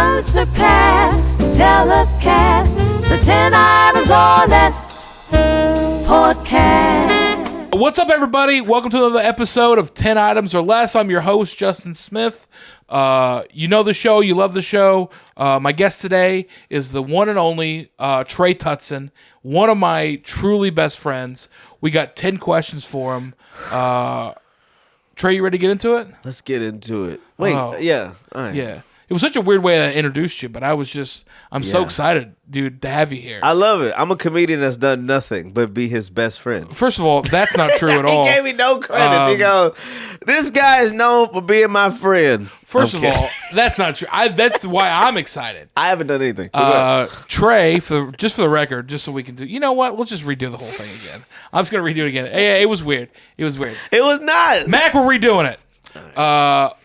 unsurpassed, telecast. It's the 10 items or less podcast. What's up, everybody? Welcome to another episode of 10 Items or Less. I'm your host, Justin Smith. You know the show. You love the show. My guest today is the one and only Tre Tutson, one of my truly best friends. We got 10 questions for him. Tre, you ready to get into it? Let's get into it. Wait, yeah. All right. Yeah. It was such a weird way I introduced you, but I'm so excited, dude, to have you here. I love it. I'm a comedian that's done nothing but be his best friend. First of all, that's not true at all. He gave me no credit. He goes, this guy is known for being my friend. First of all, that's not true. That's why I'm excited. I haven't done anything. Tre, just for the record, just so we can do. You know what? Let's just redo the whole thing again. I'm just gonna redo it again. Yeah, it was weird. It was not. Mac, we're redoing it.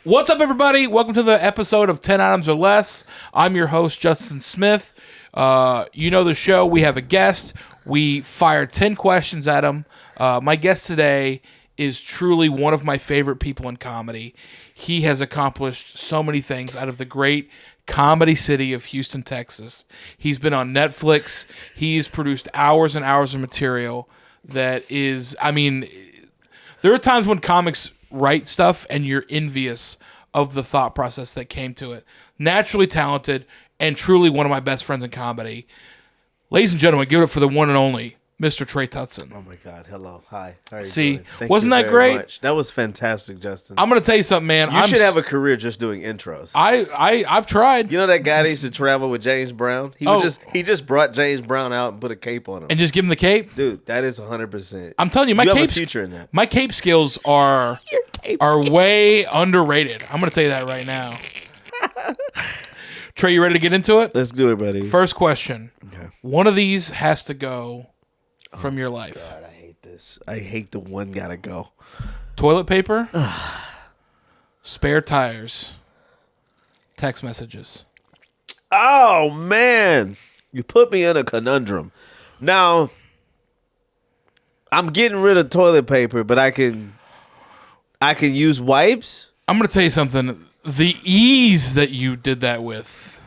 What's up, everybody? Welcome to the episode of 10 Items or Less. I'm your host, Justin Smith. You know the show. We have a guest. We fired 10 questions at him. My guest today is truly one of my favorite people in comedy. He has accomplished so many things out of the great comedy city of Houston, Texas. He's been on Netflix. He's produced hours and hours of material that is, there are times when comics write stuff and you're envious of the thought process that came to it. Naturally talented and truly one of my best friends in comedy. Ladies and gentlemen, give it up for the one and only Mr. Tre Tutson. Oh my God. Hello. Hi. How are you See, doing? Thank wasn't you that very great? much. That was fantastic, Justin. I'm going to tell you something, man. You should have a career just doing intros. I've tried. You know that guy that used to travel with James Brown? He just brought James Brown out and put a cape on him. And just give him the cape? Dude, that is 100%. I'm telling you, you have a future in that. My cape skills are way underrated. I'm going to tell you that right now. Tre, you ready to get into it? Let's do it, buddy. First question. Okay. One of these has to go from your life. God, I hate this. I hate the one gotta go. Toilet paper, spare tires, text messages. Oh, man. You put me in a conundrum. Now, I'm getting rid of toilet paper, but I can use wipes. I'm going to tell you something. The ease that you did that with.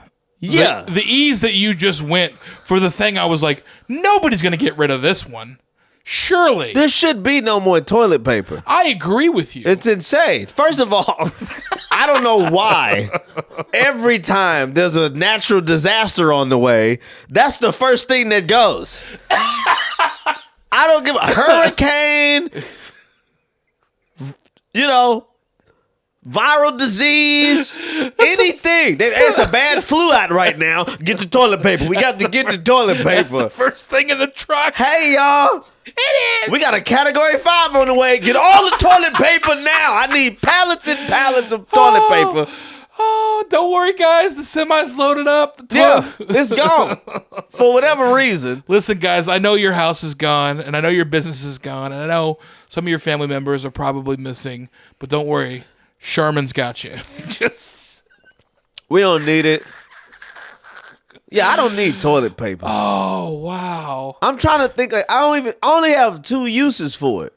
Yeah. The ease that you just went for the thing I was like, nobody's going to get rid of this one. Surely. There should be no more toilet paper. I agree with you. It's insane. First of all, I don't know why every time there's a natural disaster on the way, that's the first thing that goes. I don't give a hurricane, viral disease, anything. There's a bad flu out right now. Get the toilet paper. We got to get the toilet paper. That's the first thing in the truck. Hey, y'all. It is. We got a category 5 on the way. Get all the toilet paper now. I need pallets and pallets of toilet paper. Oh, don't worry, guys. The semi's loaded up. It's gone. For whatever reason. Listen, guys, I know your house is gone, and I know your business is gone, and I know some of your family members are probably missing, but don't worry. Sherman's got you. We don't need it. Yeah, I don't need toilet paper. Oh, wow. I'm trying to think. Like, I only have 2 uses for it.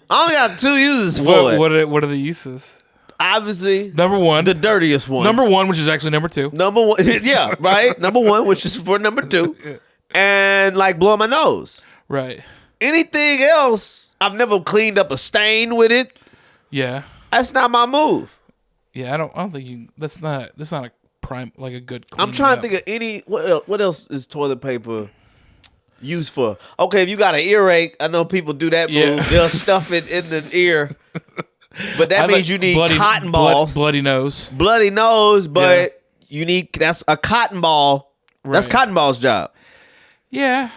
I only got 2 uses for it. What are the uses? Obviously, number 1, the dirtiest one. Number 1, which is actually number 2. Number 1, yeah, right. Number 1, which is for number 2, and like blow my nose. Right. Anything else, I've never cleaned up a stain with it. Yeah. That's not my move. Yeah, I don't think you. That's not a prime, like a good. I'm trying to think of any. What else is toilet paper used for? Okay, if you got an earache, I know people do that move. Yeah. They'll stuff it in the ear, but that means you need cotton balls. Bloody nose. Bloody nose, but you need. That's a cotton ball. Right. That's cotton ball's job. Yeah,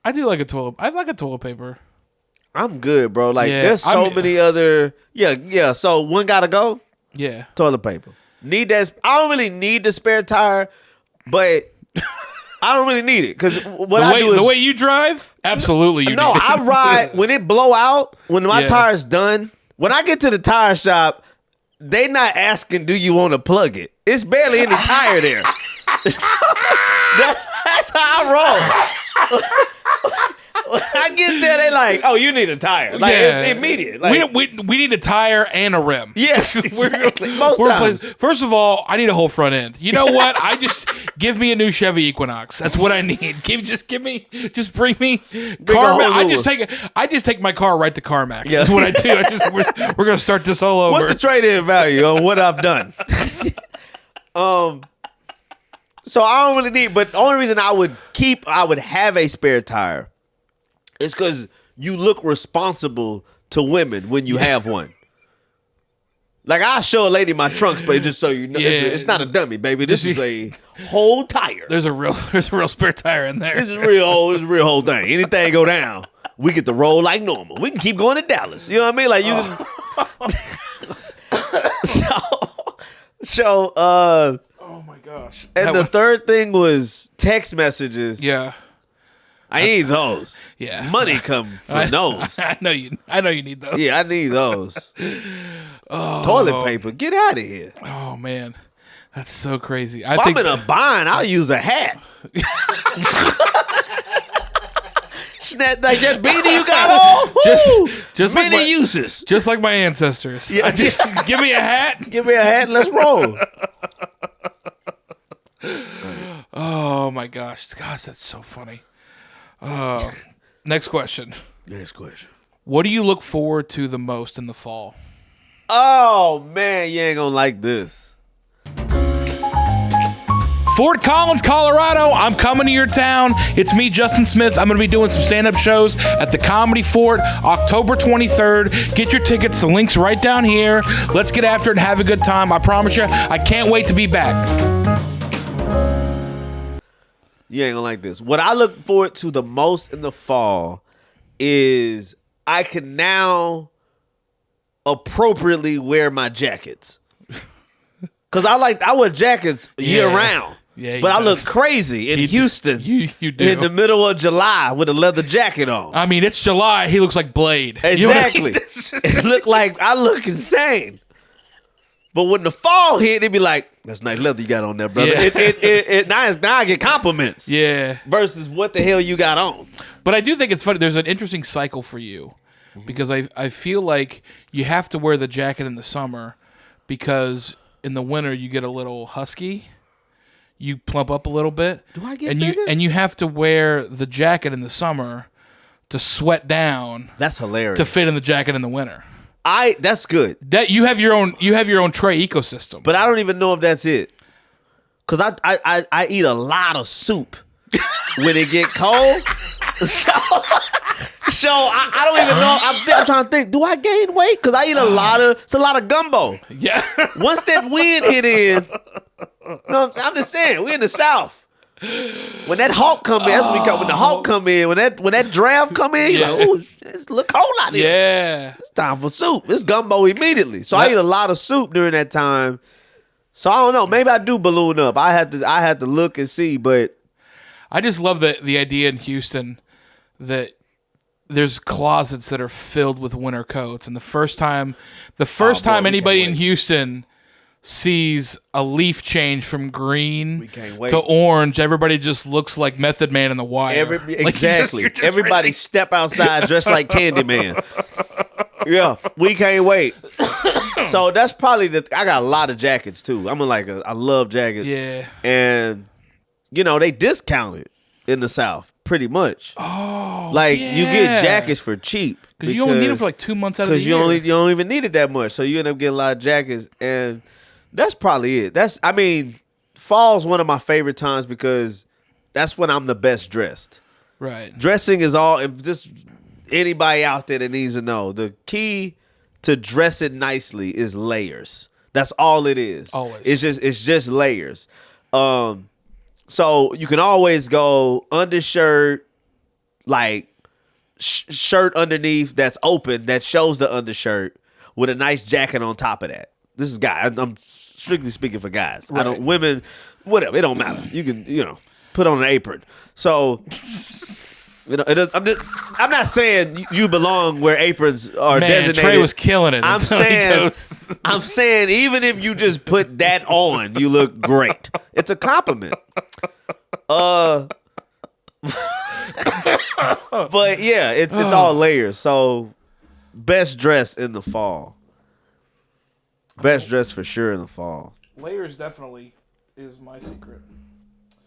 I do like a toilet. I like a toilet paper. I'm good, bro. Like there's so many other. Yeah. So one gotta go. Yeah. Toilet paper. Need that. I don't really need the spare tire, but I don't really need it because the way you drive, absolutely. You no, need I ride when it blow out. When my tire's done, when I get to the tire shop, they not asking, "Do you want to plug it?" It's barely any tire there. That's how I roll. I get there, they like, oh, you need a tire. Like, it's immediate. Like, we need a tire and a rim. Yes, exactly. Most times. First of all, I need a whole front end. You know what? Give me a new Chevy Equinox. That's what I need. Just bring me CarMax. I just take my car right to CarMax. Yeah. That's what I do. We're gonna start this all over. What's the trade-in value on what I've done? So I don't really need, but the only reason I would have a spare tire is because you look responsible to women when you have one. Like, I'll show a lady my trunk spray just so you know. It's not a dummy, baby. This is a whole tire. There's a real spare tire in there. This is a real whole thing. Anything go down, we get to roll like normal. We can keep going to Dallas. You know what I mean? Like, you oh my gosh. And the third thing was text messages. Yeah. I need those. Yeah. Money come from those. I know you need those. Yeah, I need those. Toilet paper. Get out of here. Oh man. That's so crazy. If I'm in a bind, I'll use a hat. Like that beanie you got on? Just many like uses. Just like my ancestors. Yeah, just give me a hat. Give me a hat and let's roll. Oh my gosh. Gosh, that's so funny. Next question. What do you look forward to the most in the fall? Oh man, you ain't gonna like this. Fort Collins, Colorado. I'm coming to your town. It's me, Justin Smith. I'm going to be doing some stand-up shows at the Comedy Fort, October 23rd. Get your tickets. The link's right down here. Let's get after it and have a good time. I promise you, I can't wait to be back. You ain't gonna like this. What I look forward to the most in the fall is I can now appropriately wear my jackets. Cause I wear jackets year round. Yeah, but I look crazy in Houston. You do. In the middle of July with a leather jacket on. I mean, it's July. He looks like Blade. Exactly. It look like I look insane. But when the fall hit, it'd be like, that's nice leather you got on there, brother. Yeah. Now I get compliments. Yeah. Versus what the hell you got on. But I do think it's funny. There's an interesting cycle for you because I feel like you have to wear the jacket in the summer because in the winter you get a little husky. You plump up a little bit. Do I get bigger? And you have to wear the jacket in the summer to sweat down. That's hilarious. To fit in the jacket in the winter. That's good. That you have your own Tre ecosystem. But I don't even know if that's it. Cause I eat a lot of soup when it get cold. So I don't even know. I'm trying to think. Do I gain weight? Cause I eat it's a lot of gumbo. Yeah. Once that wind hit in, no, I'm just saying, we in the South. When that hawk come in, when the hawk come in, when that draft come in, you're like, ooh, it's look cold out here. Yeah. It's time for soup. It's gumbo immediately. So I eat a lot of soup during that time. So I don't know. Maybe I do balloon up. I had to look and see, but I just love the idea in Houston that there's closets that are filled with winter coats, and the first time anybody in Houston sees a leaf change from green to orange, everybody just looks like Method Man in The Wire. Exactly. You're just Everybody step outside dressed like Candyman. Yeah, we can't wait. So that's probably I got a lot of jackets too. I love jackets. Yeah. And they discount it in the South pretty much. Oh, you get jackets for cheap because you only need them for like 2 months out of the year. Because you don't even need it that much, so you end up getting a lot of jackets, and that's probably it. Fall's one of my favorite times because that's when I'm the best dressed. Right. Dressing is all. If this anybody out there that needs to know, the key to dress it nicely is layers. That's all it is. Always. It's just layers. So you can always go undershirt, like shirt underneath that's open that shows the undershirt with a nice jacket on top of that. This is guy. I'm strictly speaking for guys. Right. Women, whatever. It don't matter. You can put on an apron. So I'm not saying you belong where aprons are designated. Trey was killing it. I'm saying even if you just put that on, you look great. It's a compliment. But yeah, it's all layers. So best dress in the fall. Best dress for sure in the fall. Layers definitely is my secret.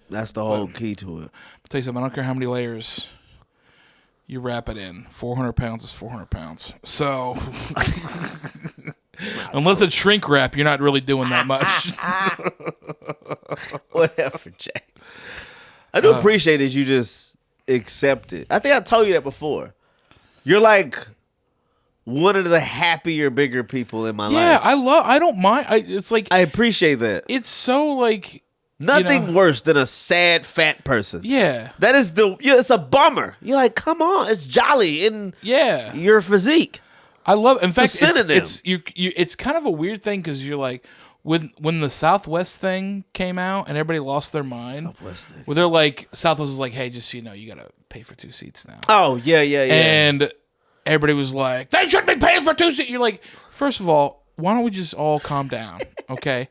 That's the whole key to it. I'll tell you something. I don't care how many layers you wrap it in. 400 pounds is 400 pounds. So unless it's shrink wrap, you're not really doing that much. Whatever, Jay. I do appreciate that you just accept it. I think I told you that before. You're like one of the happier, bigger people in my life. Yeah, I don't mind. It's like, I appreciate that. it's so like, Nothing worse than a sad fat person. yeah. That is it's a bummer. You're like, come on, it's jolly in Yeah. your physique. I love. In fact, a synonym. it's kind of a weird thing because you're like, when the Southwest thing came out and everybody lost their mind. Southwest thing. Where they're like, Southwest was like, hey, just so you know, you gotta pay for 2 seats now. Oh yeah. And everybody was like, they shouldn't be paying for 2 seats. You're like, first of all, why don't we just all calm down? Okay,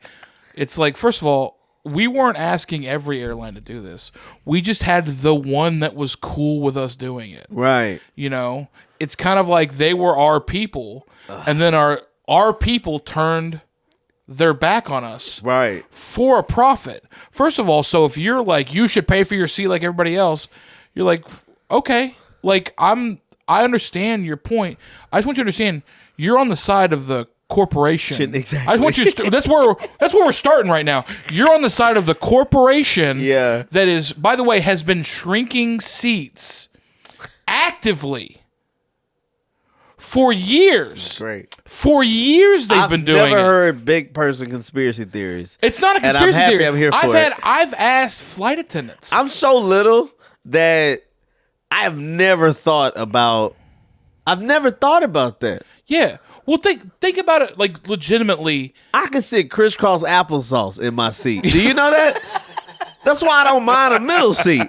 it's like, first of all, we weren't asking every airline to do this. We just had the one that was cool with us doing it. Right. You know, it's kind of like they were our people, and then our people turned their back on us, Right. for a profit. First of all, so if you're like, you should pay for your seat like everybody else, you're like, okay, like I understand your point. I just want you to understand you're on the side of the corporation. Exactly. I want you to that's where we're starting right now. You're on the side of the corporation. Yeah. That is, by the way, has been shrinking seats actively for years. Great. For years they've been doing I've never it. heard big person conspiracy theories. It's not a And I'm conspiracy happy theory. I'm here for it. I've asked flight attendants. I'm so little that I've never thought about that. Yeah. Well, think about it, like, legitimately. I can sit crisscross applesauce in my seat. Do you know that? That's why I don't mind a middle seat.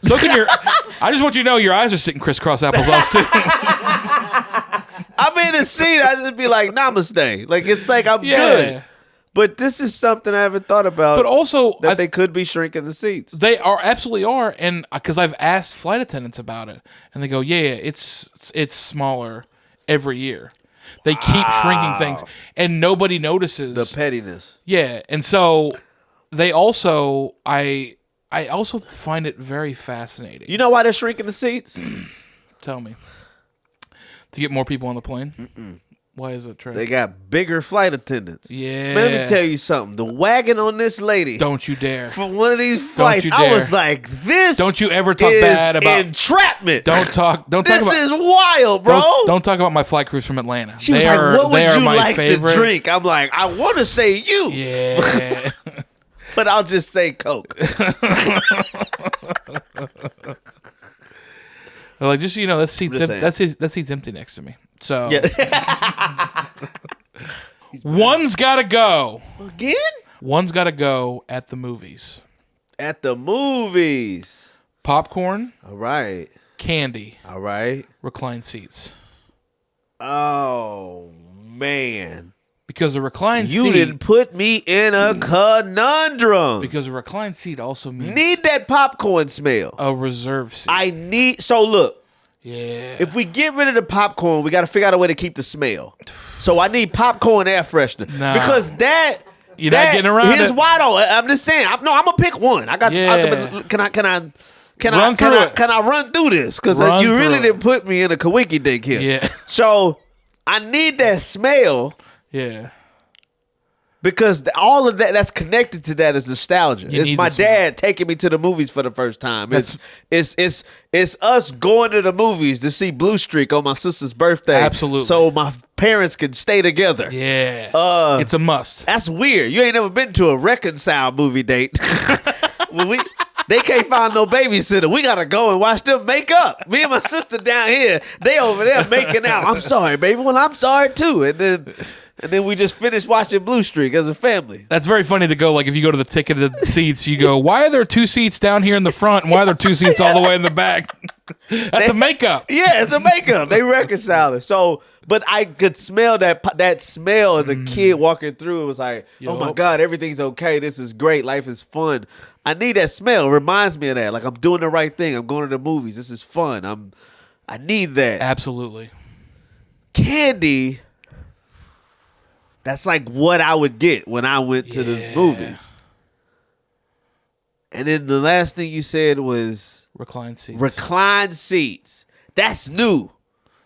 So can your. I just want you to know your eyes are sitting crisscross applesauce too. I'm in the seat. I just be like, namaste. Like, it's like I'm good. But this is something I haven't thought about. But also, that they could be shrinking the seats. They absolutely are, and because I've asked flight attendants about it, and they go, "Yeah, it's smaller every year. They keep shrinking things, and nobody notices The pettiness. Yeah, and so they also, I also find it very fascinating. You know why they're shrinking the seats? Tell me, to get more people on the plane. Why is it, Trey? They got bigger flight attendants. Yeah. Man, let me tell you something. The wagon on this lady. Don't you dare. For one of these flights, you I dare. was like, this Don't you ever talk is bad about entrapment. Don't talk This about is wild, bro. Don't talk about my flight crews from Atlanta. She was like, what would you my like favorite. to drink? I'm like, I want to say you. Yeah. But I'll just say Coke. Like, just so you know, that seat's Just saying. that seat's empty next to me. So Yeah. one's got to go. Again? One's got to go at the movies. At the movies. Popcorn, All right. candy, All right. reclined seats. Oh, man. Because a reclined You seat. didn't put me in a conundrum. Because a reclined seat also means Need that popcorn smell. a reserve seat. So look, Yeah. if we get rid of the popcorn, we got to figure out a way to keep the smell. So I need popcorn air freshener. Nah. Because that You're not getting around Here's it. why though. I'm just saying. I'm gonna pick one. I got. Yeah. Can Run through it. I run through this? Because Run you really through it. didn't put me in a kawiki dink here. Yeah. So I need that smell. Yeah. Because all of that's connected to that is nostalgia. You It's need my the smell. dad taking me to the movies for the first time. It's us going to the movies to see Blue Streak on my sister's birthday. Absolutely. So my parents can stay together. Yeah. It's a must. That's weird. You ain't never been to a reconcile movie date. They can't find no babysitter. We gotta go and watch them make up. Me and my sister down here, they over there making out. I'm sorry, baby. Well, I'm sorry too. And then And then we just finished watching Blue Streak as a family. That's very funny to go, like, if you go to the ticketed seats, you go, why are there 2 seats down here in the front and why are there 2 seats all the way in the back? That's a makeup. Yeah, it's a makeup. They reconcile it. So, but I could smell that smell as a kid walking through. It was like, oh my God, everything's okay. This is great. Life is fun. I need that smell. It reminds me of that. Like, I'm doing the right thing. I'm going to the movies. This is fun. I need that. Absolutely. Candy, that's like what I would get when I went to the movies. And then the last thing you said was reclined seats. Reclined seats. That's new.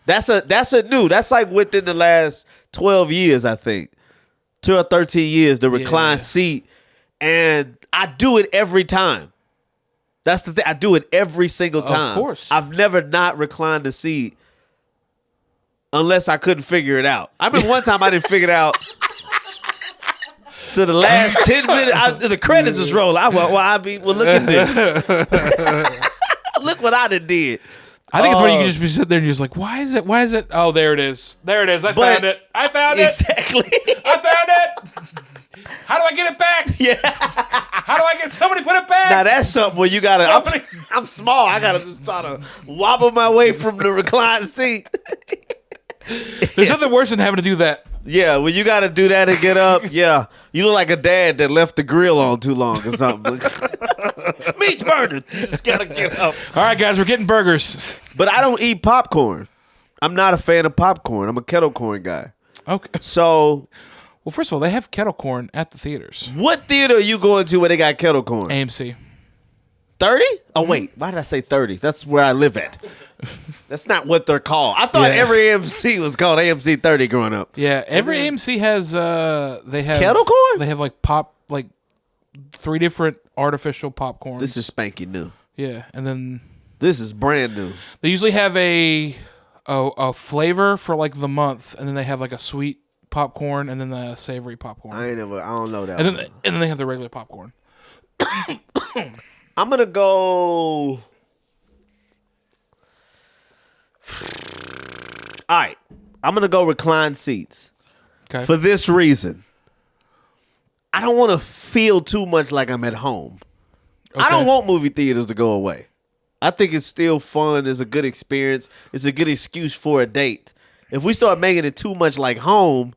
That's a new. That's like within the last 12 years, I think. 12 or 13 years, the reclined seat. And I do it every time. That's the thing. I do it every single time. Of course. I've never not reclined a seat unless I couldn't figure it out. I remember one time I didn't figure it out to the last 10 minutes. The credits was rolling. Well, look at this. Look what I did. I think it's when you can just be sitting there and you're just like, why is it? Oh, there it is. There it is. I found it. Exactly. I found it. How do I get it back? Yeah. How do I get somebody put it back? Now that's something where you gotta. I'm small. I gotta just try to wobble my way from the reclined seat. There's nothing worse than having to do that. Yeah, well, you got to do that and get up. Yeah, you look like a dad that left the grill on too long or something. Meat's burning. You just got to get up. All right, guys, we're getting burgers. But I don't eat popcorn. I'm not a fan of popcorn. I'm a kettle corn guy. Okay. So, well, first of all, they have kettle corn at the theaters. what theater are you going to where they got kettle corn? AMC. 30? Oh, wait. Why did I say 30? That's where I live at. That's not what they're called. I thought every AMC was called AMC 30 growing up. Yeah, every AMC has they have kettle corn? They have like 3 different artificial popcorns. This is spanky new. Yeah, and then This is brand new. they usually have a flavor for like the month, and then they have like a sweet popcorn and then the savory popcorn. I don't know that. and then they have the regular popcorn. I'm gonna go. All right, I'm gonna go reclined seats. Okay. For this reason, I don't want to feel too much like I'm at home. Okay. I don't want movie theaters to go away. I think it's still fun. It's a good experience. It's a good excuse for a date. If we start making it too much like home,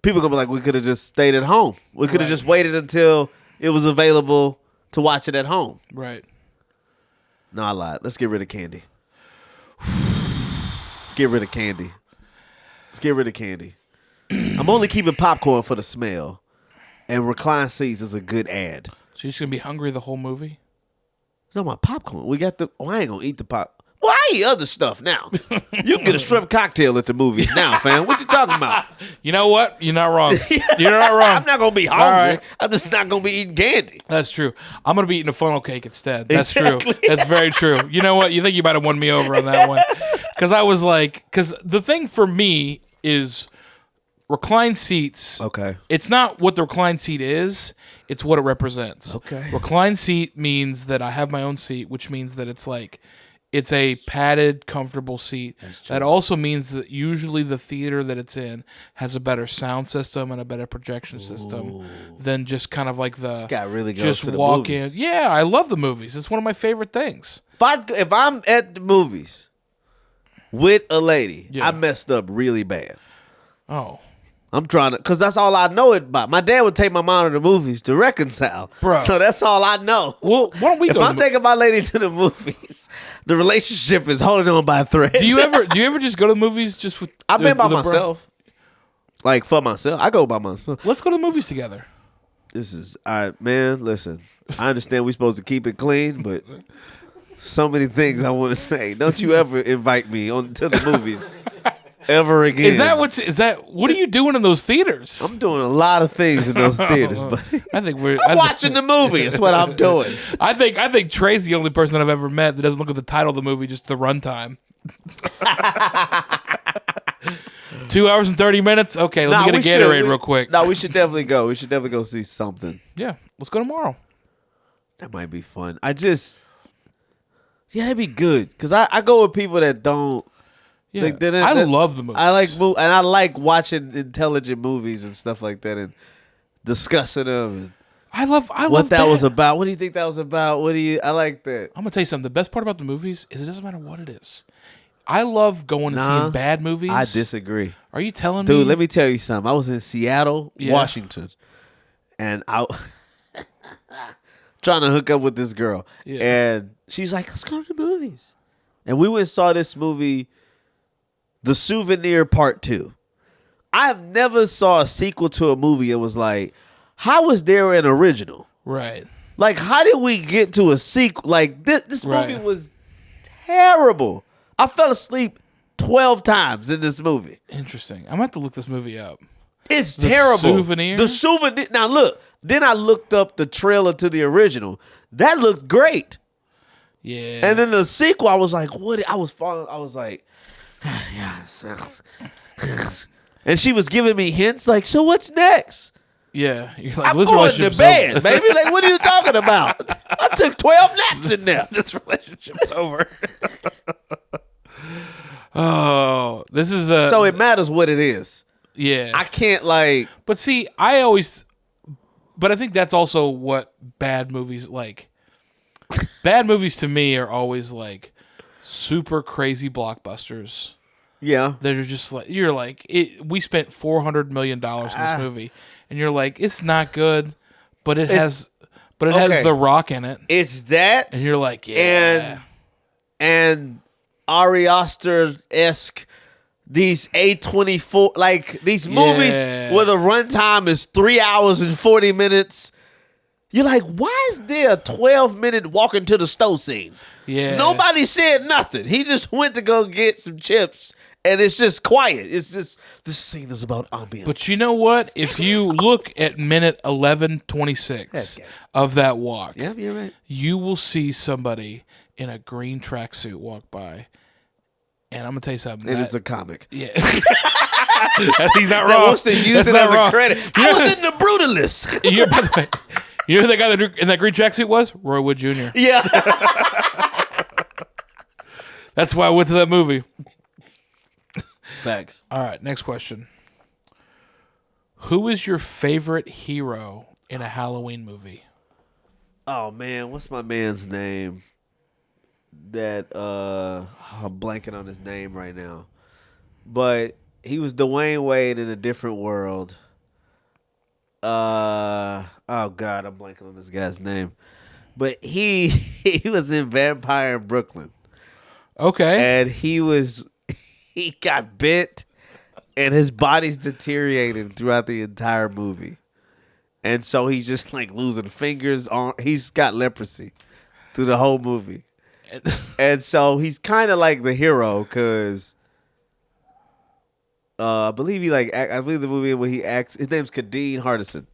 people gonna be like, we could have just stayed at home. We could have just waited until it was available to watch it at home. Right. No, I lied. Let's get rid of candy. Let's get rid of candy. Let's get rid of candy. I'm only keeping popcorn for the smell. And recline seats is a good ad. So you're just gonna be hungry the whole movie? It's talking about popcorn. We got the. Oh, I ain't gonna eat the pop. Well, I eat other stuff now. You can get a shrimp cocktail at the movies now, fam. What you talking about? You know what? You're not wrong. You're not wrong. I'm not gonna be hungry. Right. I'm just not gonna be eating candy. That's true. I'm gonna be eating a funnel cake instead. That's Exactly. true. That's very true. You know what? You think you might have won me over on that one? Because I was like, because the thing for me is reclined seats. Okay. It's not what the reclined seat is. It's what it represents. Okay. Reclined seat means that I have my own seat, which means that it's like, it's a padded, comfortable seat. That also means that usually the theater that it's in has a better sound system and a better projection system than just kind of like the This guy really goes just to the walk movies. in. Yeah, I love the movies. It's one of my favorite things. If I'm at the movies with a lady, Yeah. I messed up really bad. Oh, I'm trying to, because that's all I know it about. My dad would take my mom to the movies to reconcile. Bro. So that's all I know. well, why don't we If go? I'm taking my lady to the movies, the relationship is holding on by a thread. Do you ever just go to the movies just with? I've been by with a bro? myself. Like, for myself. I go by myself. Let's go to the movies together. This is, man, listen. I understand we're supposed to keep it clean, but so many things I want to say. Don't you ever invite me to the movies ever again. Is that what are you doing in those theaters? I'm doing a lot of things in those theaters, but I think I'm watching the movie. That's what I'm doing. I think Trey's the only person I've ever met that doesn't look at the title of the movie, just the runtime. 2 hours and 30 minutes. Okay, let me get a Gatorade real quick. No, we should definitely go. We should definitely go see something. Yeah, let's go tomorrow. That might be fun. Yeah, that'd be good. Because I go with people that don't Yeah, Like, I love the movies. I like watching intelligent movies and stuff like that and discussing them. And I love what that was about. What do you think that was about? I like that. I'm gonna tell you something. The best part about the movies is it doesn't matter what it is. I love going and seeing bad movies. I disagree. Are you telling me? Dude, let me tell you something. I was in Seattle, Washington, and I trying to hook up with this girl. Yeah. And she's like, let's go to the movies. And we went and saw this movie, The Souvenir Part 2. I've never saw a sequel to a movie. It was like, how was there an original? Right. Like, how did we get to a sequel? Like, this movie Right. was terrible. I fell asleep 12 times in this movie. Interesting. I'm gonna have to look this movie up. It's The terrible. Souvenir? The Souvenir. Now, look. Then I looked up the trailer to the original. That looked great. Yeah. And then the sequel, I was like, what? I was like, yes. And she was giving me hints like, so what's next? Yeah. You're like, I'm this going to relationship's bed, over. baby. Like, what are you talking about? I took 12 naps in there. This relationship's over. Oh, this is a. So it matters what it is. Yeah. I can't like. But see, but I think that's also what bad movies like. Bad movies to me are always like super crazy blockbusters. Yeah. They're just like, you're like, we spent $400 million in this movie, and you're like, it's not good, but it has The Rock in it. It's that. And you're like, yeah. And Ari Aster-esque, these A24, like these movies where the runtime is 3 hours and 40 minutes. You're like, why is there a 12-minute walking to the stove scene? Yeah. Nobody said nothing. He just went to go get some chips, and it's just quiet. It's just, this scene is about ambience. But you know what? If you look at minute 11:26 of that walk, Yeah, you're right. you will see somebody in a green tracksuit walk by. And I'm going to tell you something. And it's a comic. Yeah. He's not That wrong. wants to use That's it not as wrong. a credit. I was in the Brutalist. You know who that guy in that green tracksuit was? Roy Wood Jr. Yeah. That's why I went to that movie. Facts. All right, next question. Who is your favorite hero in a Halloween movie? Oh man, what's my man's name? That I'm blanking on his name right now. But he was Dwayne Wade in a different world. Oh God, I'm blanking on this guy's name. But he was in Vampire in Brooklyn. Okay. And he got bit and his body's deteriorating throughout the entire movie. And so he's just like losing fingers on. He's got leprosy through the whole movie. And so he's kind of like the hero because I believe I believe the movie where he acts, his name's Kadeem Hardison.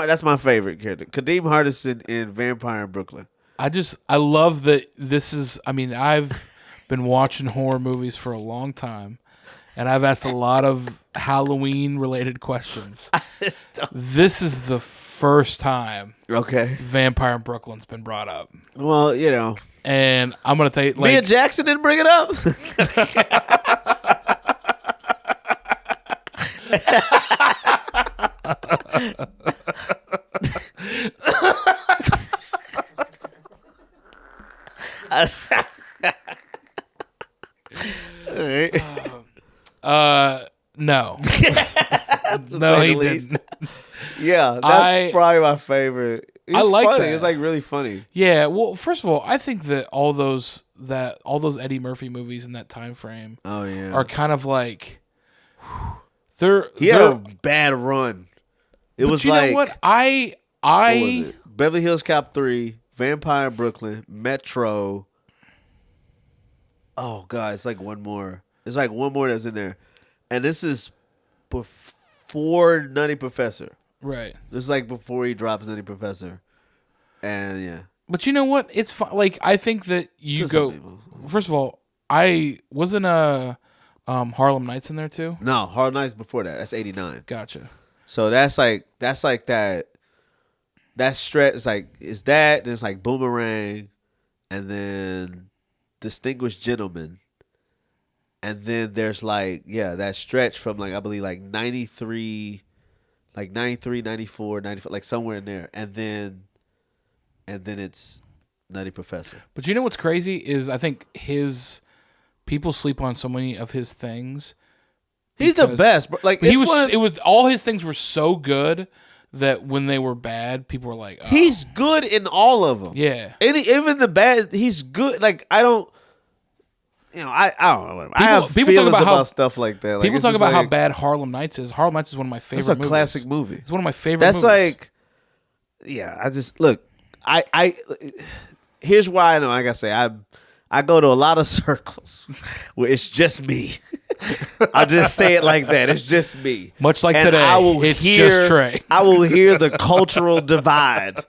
That's my favorite character. Kadeem Hardison in Vampire in Brooklyn. I love that I've been watching horror movies for a long time, and I've asked a lot of Halloween related questions. This is the first time Vampire in Brooklyn's been brought up. Well, you know. And I'm going to tell you, Mia Jackson didn't bring it up. No. No, he didn't. Yeah, that's probably my favorite. It's I like funny. that. It's like really funny. Yeah, well, first of all, I think that all those Eddie Murphy movies in that time frame are kind of like he had a bad run. It was like, you know what? what was it? Beverly Hills Cop 3, Vampire in Brooklyn, Metro. Oh God, it's like one more. It's like one more that's in there, and this is before Nutty Professor. Right. This is like before he drops Nutty Professor, and yeah. But you know what? It's fun. Like I think that you go. First of all, I wasn't Harlem Nights in there too. No, Harlem Nights before that. That's 89. Gotcha. So that's like that. That stretch is like that. Then it's like Boomerang, and then Distinguished Gentleman. And then there's that stretch from I believe 93, 94, 95, somewhere in there. And then it's Nutty Professor. But you know what's crazy is I think people sleep on so many of his things. He's the best, bro. It was all his things were so good that when they were bad, people were like, oh. He's good in all of them. Yeah. Even the bad, he's good. I don't know. I have people feelings talk about stuff like that. People talk about how bad Harlem Nights is. Harlem Nights is one of my favorite movies. That's a classic movie. It's one of my favorite movies. I just, look, here's why I know, like I say, I go to a lot of circles where it's just me. I'll just say it like that. It's just me. Much like today, just Trey. I will hear the cultural divide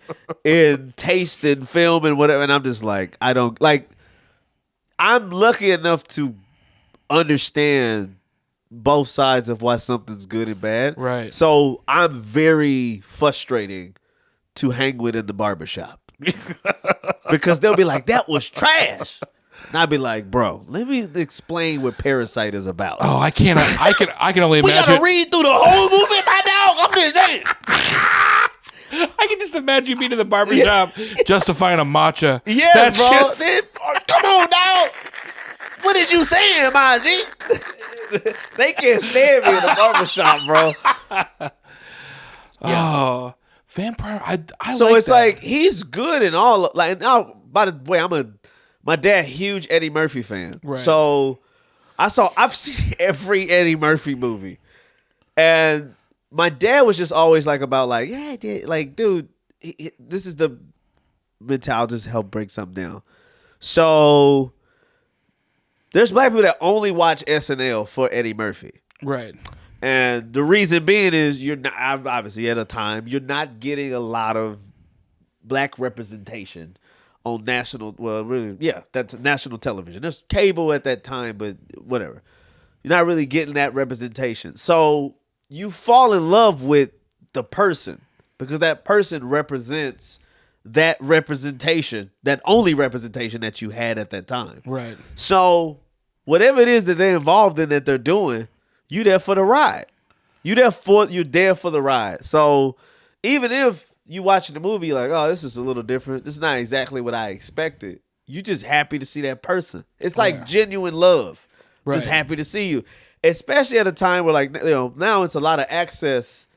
in taste in film and whatever, and I'm just I'm lucky enough to understand both sides of why something's good and bad. Right. So I'm very frustrating to hang with in the barbershop. Because they'll be like, that was trash. And I'd be like, bro, let me explain what Parasite is about. Oh, I can only imagine. We gotta read through the whole movie, my dog. I'm just saying. I can just imagine you being in the barbershop justifying a matcha. Yeah, That's bro. just... Come on, dog. What did you say, my G? They can't stand me in the barbershop, bro. Oh, vampire. I so like it's that. he's good in all. Now, by the way, my dad huge Eddie Murphy fan. Right. So I've seen every Eddie Murphy movie, and my dad was just always about yeah, dude, this is the mentality. Just help break something down. So there's black people that only watch SNL for Eddie Murphy. Right. And the reason being is you're not, obviously at a time, you're not getting a lot of black representation on national, that's national television. There's cable at that time, but whatever. You're not really getting that representation. So you fall in love with the person because that person represents that representation, that only representation that you had at that time. Right. So whatever it is that they're involved in that they're doing, you there for the ride. You're there for the ride. So even if you watching the movie, you're like, oh, this is a little different. This is not exactly what I expected. You just happy to see that person. It's like genuine love. Right. Just happy to see you. Especially at a time where now it's a lot of access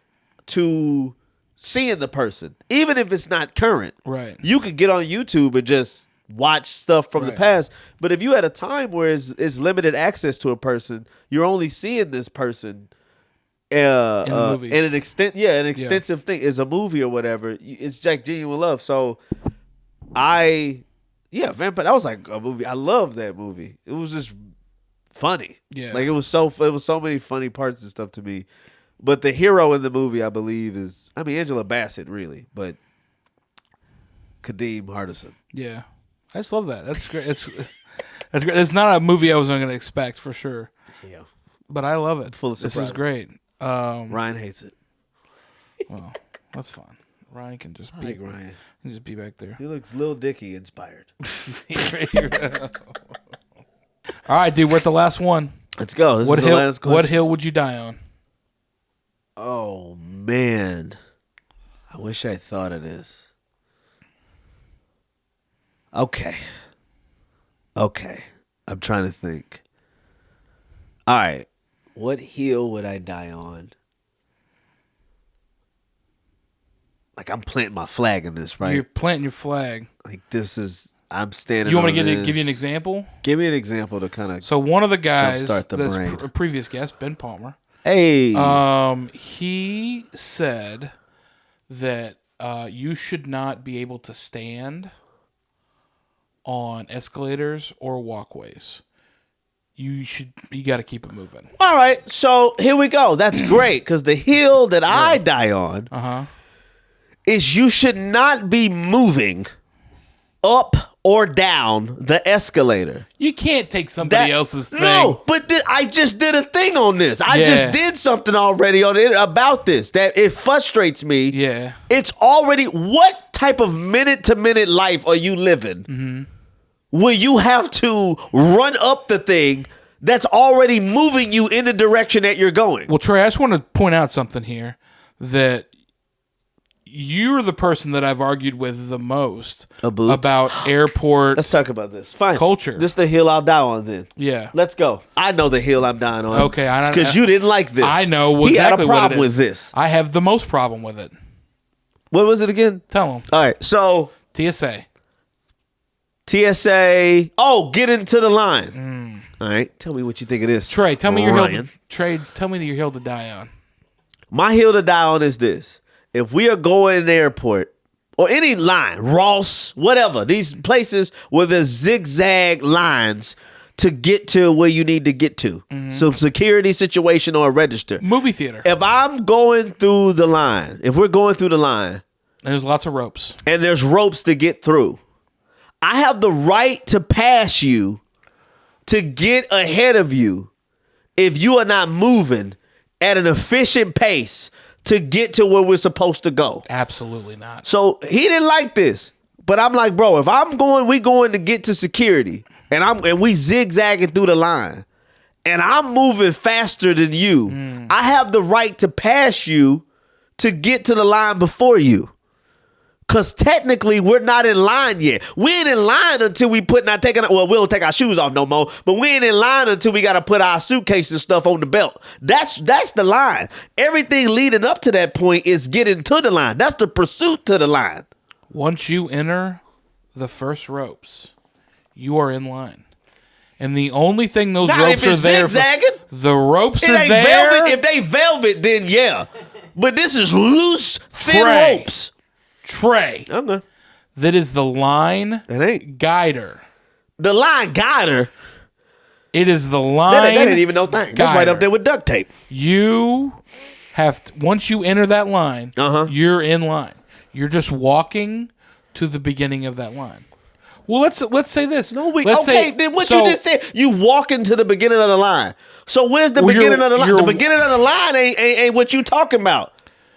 to seeing the person. Even if it's not current. Right. You could get on YouTube and just watch stuff from the past. But if you had a time where it's limited access to a person, you're only seeing this person in an extensive thing is a movie or whatever. It's like genuine love. So Vampire, that was like a movie. I love that movie. It was just funny. Yeah. It was so many funny parts and stuff to me. But the hero in the movie, I believe, is Angela Bassett, really, but Kadeem Hardison. Yeah. I just love that. That's great. That's great. It's not a movie I was going to expect for sure. Yeah. But I love it. Full of surprises. This is great. Ryan hates it. Well, that's fine. Ryan can just Ryan. Can just be back there. He looks Lil Dicky inspired. All right, dude. We're at the last one. Let's go. This is the last question. What hill would you die on? Oh man, I wish I thought of this. Okay, I'm trying to think. All right, what hill would I die on? I'm planting my flag in this, right? You're planting your flag. This is. I'm standing. You want me to give you an example? Give me an example to kind of. So one of the guys, jumpstart the brain. A previous guest, Ben Palmer. Hey. He said that you should not be able to stand on escalators or walkways. You got to keep it moving. All right, so here we go. That's great because the hill that I die on is you should not be moving up or down the escalator. You can't take somebody else's thing. No, but I just did a thing on this. I just did something already on it about this that it frustrates me. Yeah. It's already, what type of minute-to-minute life are you living will you have to run up the thing that's already moving you in the direction that you're going? Well, Trey, I just want to point out something here, that you're the person that I've argued with the most about airport. Let's talk about this. Fine. Culture. This is the hill I'll die on then. Yeah. Let's go. I know the hill I'm dying on. Okay. Because you didn't like this. I know he exactly had a problem what it is. with this. I have the most problem with it. What was it again? Tell them. All right. So TSA. Oh, get into the line. All right. Tell me what you think of this. Trey, tell me your Ryan. hill. Trey, tell me your hill to die on. My hill to die on is this. If we are going to the airport or any line, Ross, whatever, these places where there's zigzag lines to get to where you need to get to, some security situation or a register. Movie theater. If I'm going through the line, if we're going through the line, And there's lots of ropes. and there's ropes to get through, I have the right to pass you, to get ahead of you, if you are not moving at an efficient pace to get to where we're supposed to go. Absolutely not. So he didn't like this, but I'm like, bro, if we going to get to security, and we zigzagging through the line, and I'm moving faster than you, I have the right to pass you to get to the line before you. Cause technically we're not in line yet. We ain't in line until we we don't take our shoes off no more, but we ain't in line until we gotta put our suitcase and stuff on the belt. That's the line. Everything leading up to that point is getting to the line. That's the pursuit to the line. Once you enter the first ropes, you are in line. And the only thing those Now, ropes if are it's there zigzagging, the ropes it are ain't there. velvet. If they velvet, then yeah. But this is loose, thin Trey. ropes. Trey. Okay. That is the line That ain't guider. the line guider. It is the line. That ain't even no thing. That's right up there with duct tape. You have to, once you enter that line, you're in line. You're just walking to the beginning of that line. Well, let's say this. Then what so, you just said? You walk into the beginning of the line. So where's the beginning of the line? The beginning of the line ain't what you talking about.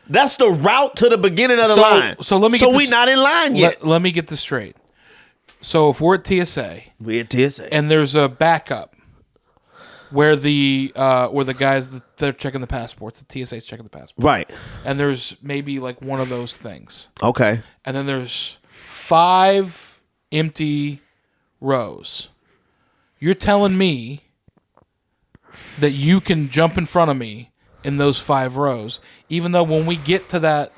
That's the route to the beginning of the line. So let me. Get we not in line yet. Let me get this straight. So if we're at TSA, and there's a backup where the guys they're checking the passports, the TSA's checking the passports, right? And there's maybe like one of those things. Okay. And then there's 5 empty rows. You're telling me that you can jump in front of me in those 5 rows, even though when we get to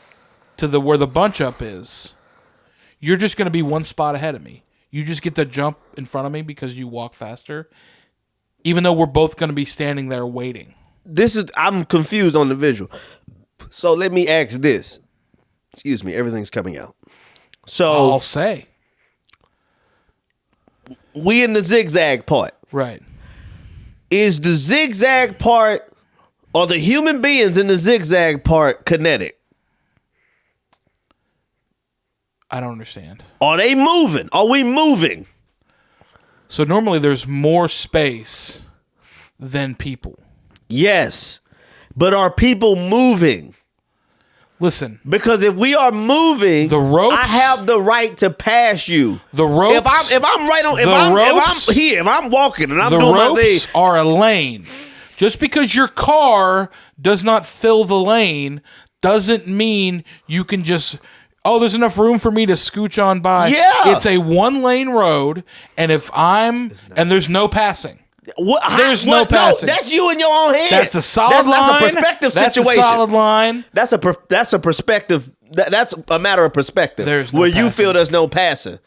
where the bunch up is, you're just going to be one spot ahead of me. You just get to jump in front of me because you walk faster, even though we're both going to be standing there waiting. I'm confused on the visual. So let me ask this. Excuse me, everything's coming out. So I'll say. We in the zigzag part. Right. Is the zigzag part or the human beings in the zigzag part kinetic? I don't understand. Are they moving? Are we moving? So normally there's more space than people. Yes. But are people moving? Listen. Because if we are moving, the ropes, I have the right to pass you. The ropes. If I'm walking and I'm doing my thing, the ropes are a lane. Just because your car does not fill the lane doesn't mean you can just, there's enough room for me to scooch on by. Yeah. It's a 1-lane road, and there's no passing. There's no passing. No, that's you in your own head. That's a solid line. That's a perspective situation. That's a solid line. That's a perspective. That's a matter of perspective. There's no where passing. You feel there's no passing.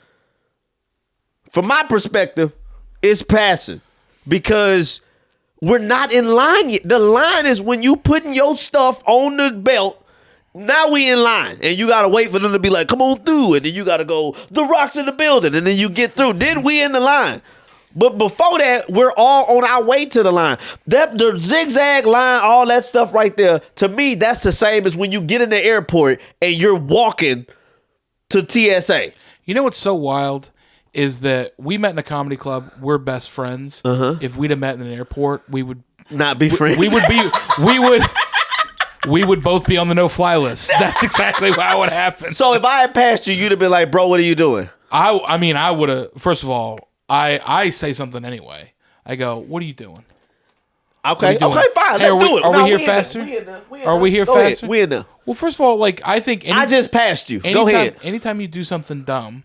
From my perspective, it's passing because we're not in line yet. The line is when you putting your stuff on the belt. Now we in line, and you gotta wait for them to be like, "Come on through," and then you gotta go. The rocks in the building, and then you get through. Then we in the line. But before that, we're all on our way to the line. The zigzag line, all that stuff right there, to me, that's the same as when you get in the airport and you're walking to TSA. You know what's so wild is that we met in a comedy club. We're best friends. If we'd have met in an airport, we would not be friends. We would both be on the no-fly list. That's exactly how it would happen. So if I had passed you, you'd have been like, "Bro, what are you doing?" I mean, I would have. First of all, I say something anyway. I go, what are you doing? Okay, doing? fine. Hey, Let's do it. Are No, we here in faster? there. Are we here Go ahead. faster? We in there. Well, first of all, like I think I just passed you. Go ahead. Anytime you do something dumb,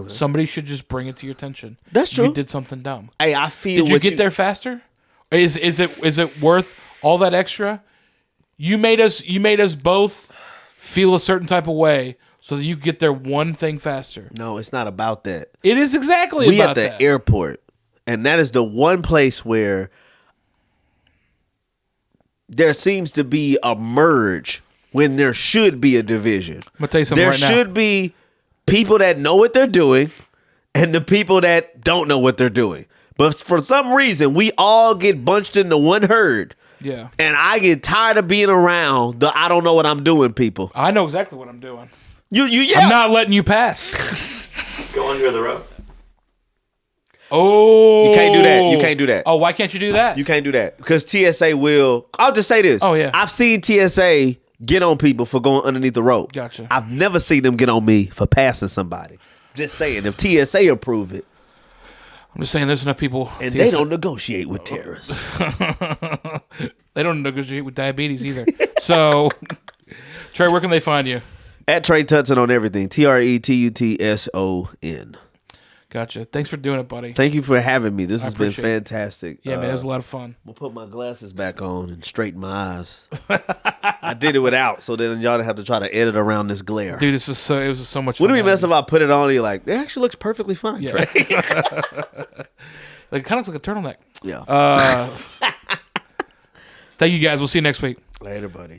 somebody should just bring it to your attention. That's true. You did something dumb. Hey, I feel. Did you get there faster? Is it worth all that extra? You made us both feel a certain type of way so that you could get there one thing faster. No, it's not about that. It is exactly We about at the that. airport, and that is the one place where there seems to be a merge when there should be a division. I'm gonna tell you something There right now. should be people that know what they're doing and the people that don't know what they're doing. But for some reason, we all get bunched into one herd. Yeah. And I get tired of being around the I don't know what I'm doing people. I know exactly what I'm doing. Yeah. I'm not letting you pass. Go under the rope. Oh. You can't do that. You can't do that. Oh, why can't you do that? You can't do that because TSA will. I'll just say this. Oh, yeah. I've seen TSA get on people for going underneath the rope. Gotcha. I've never seen them get on me for passing somebody. Just saying, if TSA approve it, I'm just saying there's enough people. and they don't negotiate with terrorists. They don't negotiate with diabetes either. So, Trey, where can they find you? At Tre Tutson on everything. TreTutson. Gotcha. Thanks for doing it, buddy. Thank you for having me. This has been appreciate it. fantastic. Yeah, man, it was a lot of fun. We'll put my glasses back on and straighten my eyes. I did it without, so then y'all don't have to try to edit around this glare. Dude, it was so much fun. Wouldn't it be best if I put it on and you're like, it actually looks perfectly fine, Yeah. Trey? Like, it kind of looks like a turtleneck. Yeah. Thank you, guys. We'll see you next week. Later, buddy.